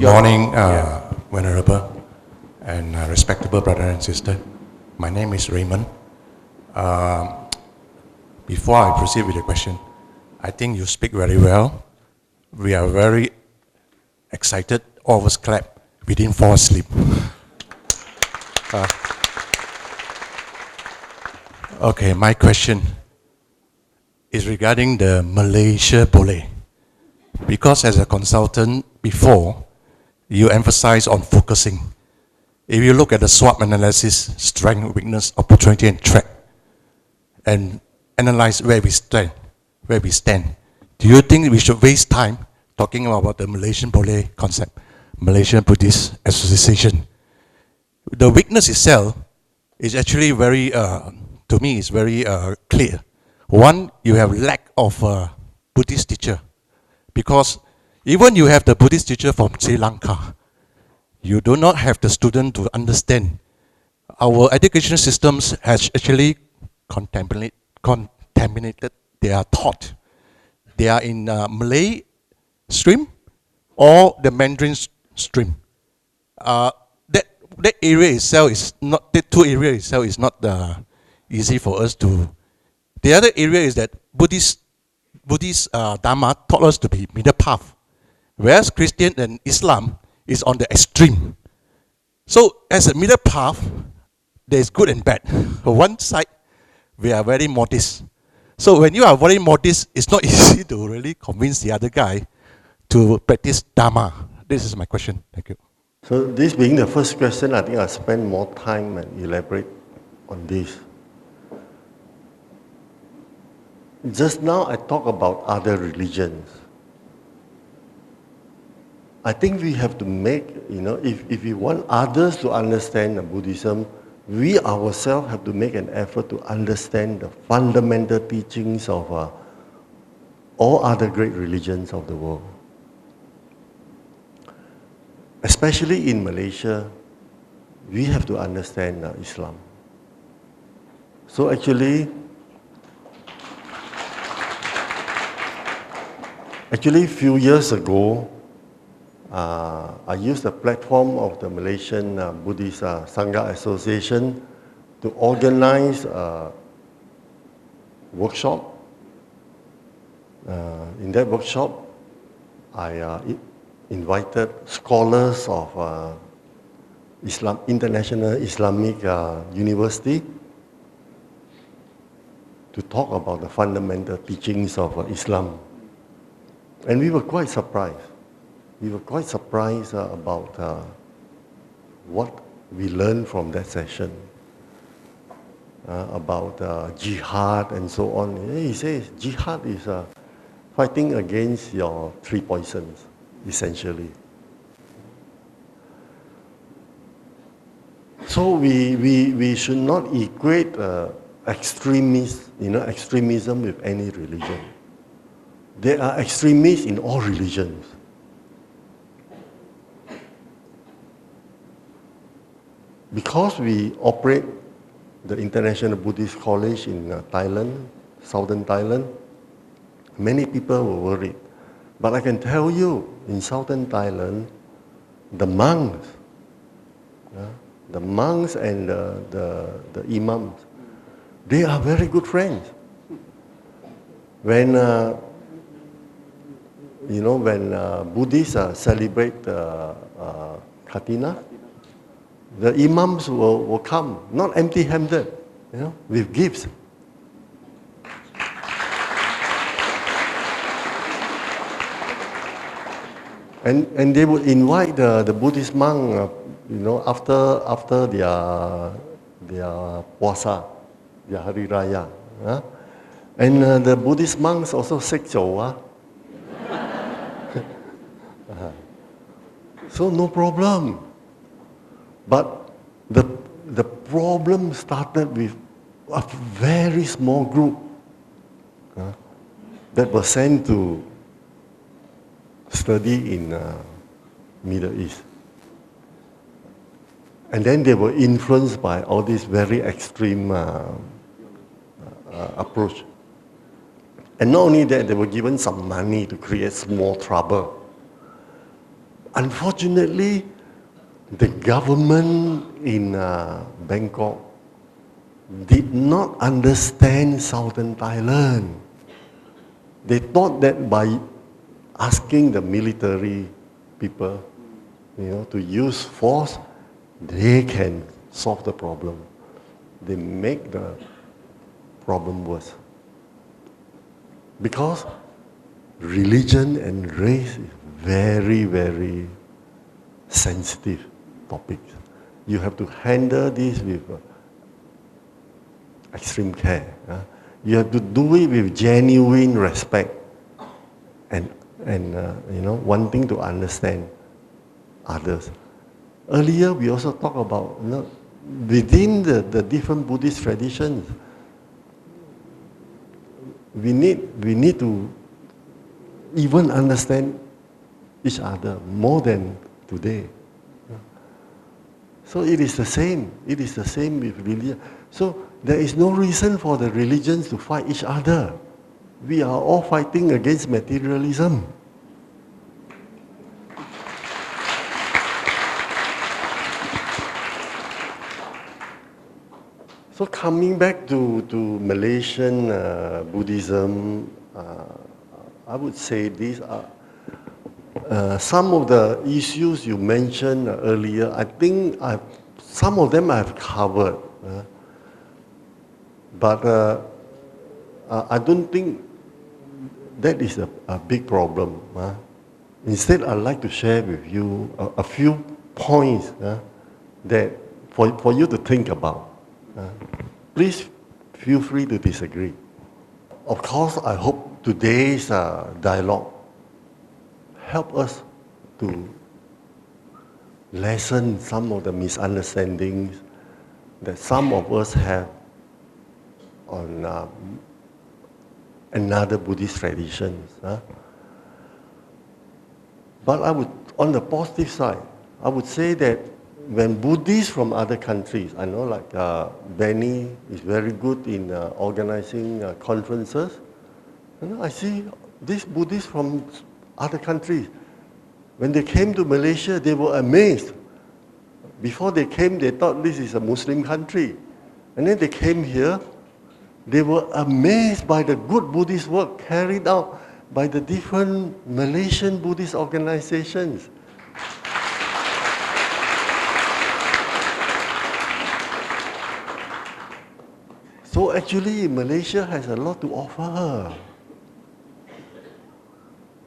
morning, Venerable and respectable brother and sister. My name is Raymond. Before I proceed with the question, I think you speak very well. We are very excited. All of us clap. We didn't fall asleep. Okay, my question is regarding the Malaysia Boleh. Because as a consultant before, you emphasize on focusing. If you look at the SWOT analysis, strength, weakness, opportunity, and threat, and analyze where we stand, do you think we should waste time talking about the Malaysian Boleh concept, Malaysian Buddhist Association? The weakness itself is actually very, to me, is very clear. One, you have lack of Buddhist teacher, because even you have the Buddhist teacher from Sri Lanka, you do not have the student to understand. Our education systems has actually contaminated their thought. They are in Malay stream or the Mandarin stream. That area itself is not, the two areas itself is not easy for us to. The other area is that Buddhist Dharma taught us to be middle path, whereas Christian and Islam is on the extreme. So as a middle path, there is good and bad. On one side, we are very modest. So when you are very modest, it's not easy to really convince the other guy to practice Dharma. This is my question. Thank you. So this being the first question, I think I'll spend more time and elaborate on this. Just now I talk about other religions. I think we have to make, if we want others to understand Buddhism, we ourselves have to make an effort to understand the fundamental teachings of all other great religions of the world. Especially in Malaysia, we have to understand Islam. So actually, a few years ago, I used the platform of the Malaysian Buddhist Sangha Association to organize a workshop. In that workshop, I invited scholars of International Islamic University to talk about the fundamental teachings of Islam. And we were quite surprised. We were quite surprised about what we learned from that session, about jihad and so on. He says jihad is fighting against your three poisons, essentially. So we should not equate extremism with any religion. There are extremists in all religions. Because we operate the International Buddhist College in Thailand, southern Thailand, many people were worried. But I can tell you, in southern Thailand, the monks and the imams, they are very good friends. When Buddhists celebrate Katina, the imams will come, not empty-handed, with gifts. And they would invite the Buddhist monk, after their puasa, their Hari Raya. And the Buddhist monks also seek jowa. So no problem. But the problem started with a very small group that was sent to study in Middle East. And then they were influenced by all this very extreme approach. And not only that, they were given some money to create small trouble. unfortunately, the government in Bangkok did not understand Southern Thailand. They thought that by asking the military people, to use force, they can solve the problem. They make the problem worse. Because religion and race is very, very sensitive topics. You have to handle this with extreme care. You have to do it with genuine respect and wanting to understand others. Earlier, we also talked about within the different Buddhist traditions, we need to even understand each other more than today. So it is the same. It is the same with religion. So there is no reason for the religions to fight each other. We are all fighting against materialism. So coming back to Malaysian Buddhism, I would say these are some of the issues you mentioned earlier. I think some of them I've covered, but I don't think that is a big problem. Instead, I'd like to share with you a few points that for you to think about. Please feel free to disagree. Of course, I hope today's dialogue help us to lessen some of the misunderstandings that some of us have on another Buddhist traditions. But on the positive side, I would say that when Buddhists from other countries, I know like Benny is very good in organizing conferences. I see these Buddhists from other countries. When they came to Malaysia, they were amazed. Before they came, they thought this is a Muslim country. And then they came here, they were amazed by the good Buddhist work carried out by the different Malaysian Buddhist organizations. So actually, Malaysia has a lot to offer.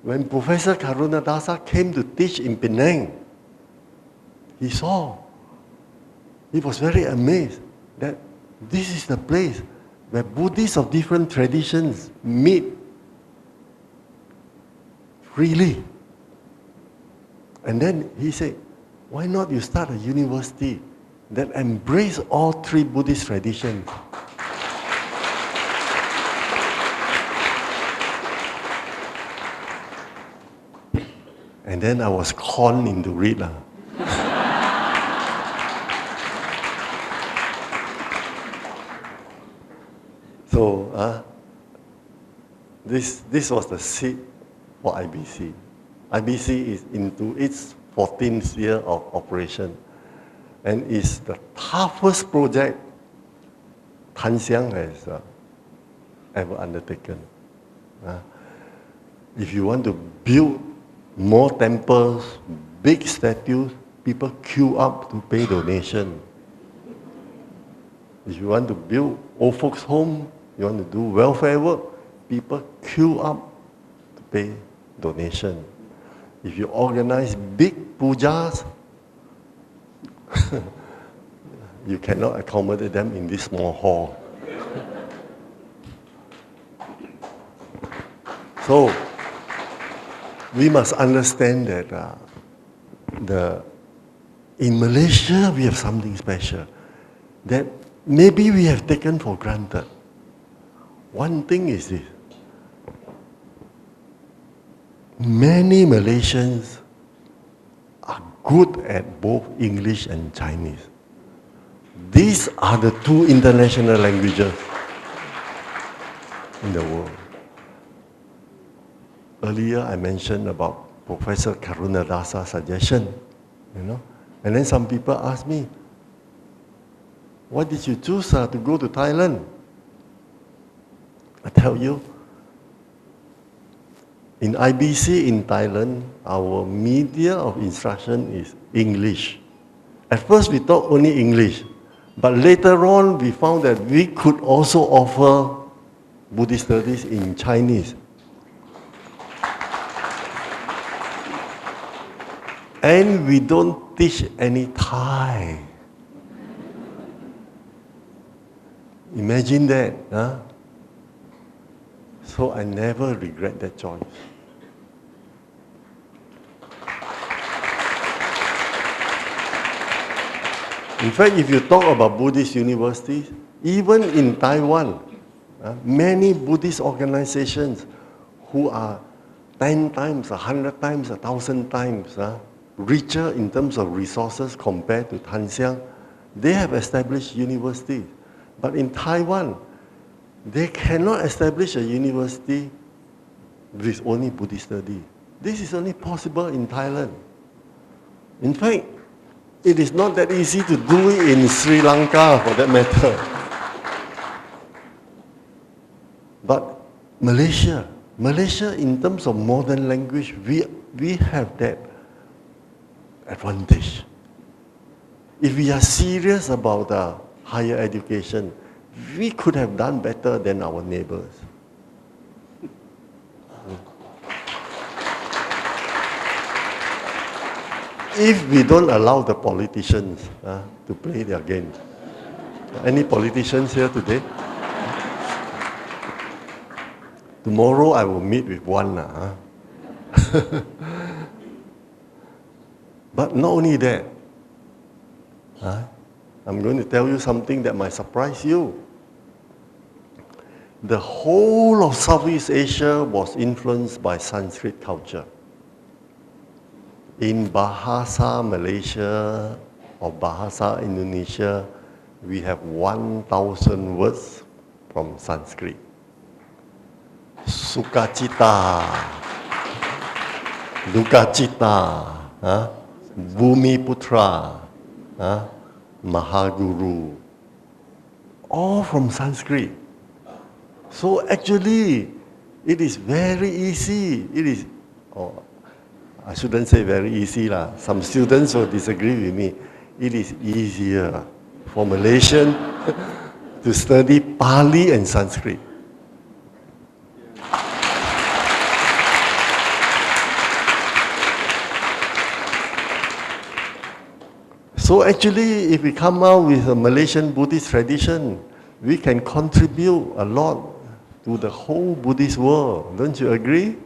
When Professor Karunadasa came to teach in Penang, he was very amazed that this is the place where Buddhists of different traditions meet freely. And then he said, why not you start a university that embrace all three Buddhist traditions? And then I was conned into it. So this was the seed for IBC. IBC is into its 14th year of operation and is the toughest project Tan Siang has ever undertaken. If you want to build more temples, big statues, people queue up to pay donation. If you want to build old folks' home, you want to do welfare work, people queue up to pay donation. If you organize big pujas, you cannot accommodate them in this small hall. So, we must understand that in Malaysia we have something special that maybe we have taken for granted. One thing is this: many Malaysians are good at both English and Chinese. These are the two international languages in the world. Earlier I mentioned about Professor Karunadasa's suggestion, you know. And then some people ask me, why did you choose to go to Thailand? I tell you, in IBC in Thailand, our media of instruction is English. At first we taught only English, but later on we found that we could also offer Buddhist studies in Chinese. And we don't teach any Thai. Imagine that, huh? So I never regret that choice. In fact, if you talk about Buddhist universities, even in Taiwan, many Buddhist organizations who are 10 times, 100 times, 1,000 times richer in terms of resources compared to Tan Siang, they have established universities. But in Taiwan, they cannot establish a university with only Buddhist study. This is only possible in Thailand. In fact, it is not that easy to do it in Sri Lanka, for that matter. But Malaysia in terms of modern language, we have that advantage. If we are serious about higher education, we could have done better than our neighbors. If we don't allow the politicians to play their game. Any politicians here today? Tomorrow I will meet with one. But not only that, I'm going to tell you something that might surprise you. The whole of Southeast Asia was influenced by Sanskrit culture. In Bahasa Malaysia or Bahasa Indonesia, we have 1,000 words from Sanskrit. Sukacita, Dukacita, Bumi Putra, Mahaguru, all from Sanskrit. So actually, it is very easy. I shouldn't say very easy lah. Some students will disagree with me. It is easier for Malaysian to study Pali and Sanskrit. So actually, if we come out with a Malaysian Buddhist tradition, we can contribute a lot to the whole Buddhist world. Don't you agree?